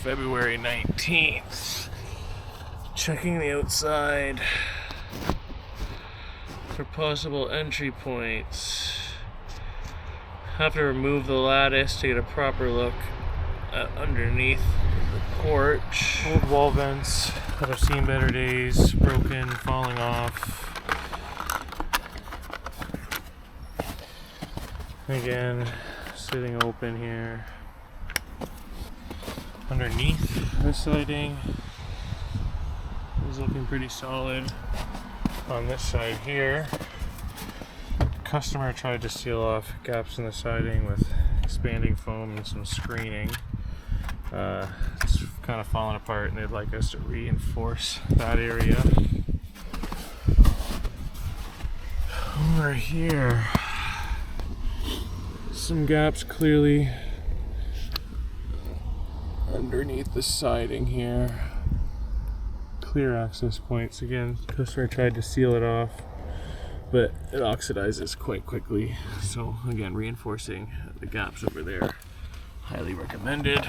February 19th. Checking the outside for possible entry points. Have to remove the lattice to get a proper look at underneath the porch. Old wall vents that have seen better days, broken, falling off. Again, sitting open here. Underneath the siding is looking pretty solid. On this side here, customer tried to seal off gaps in the siding with expanding foam and some screening. It's kind of falling apart and they'd like us to reinforce that area. Over here, some gaps clearly underneath the siding here. Clear access points. Again, customer tried to seal it off, but it oxidizes quite quickly. So again, reinforcing the gaps over there, highly recommended.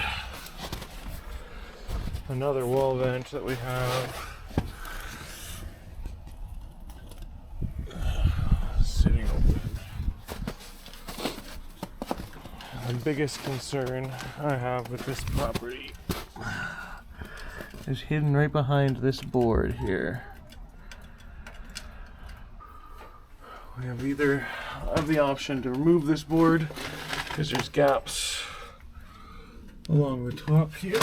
Another wall vent that we have sitting open. The biggest concern I have with this property is hidden right behind this board here. We have either the option to remove this board because there's gaps along the top here,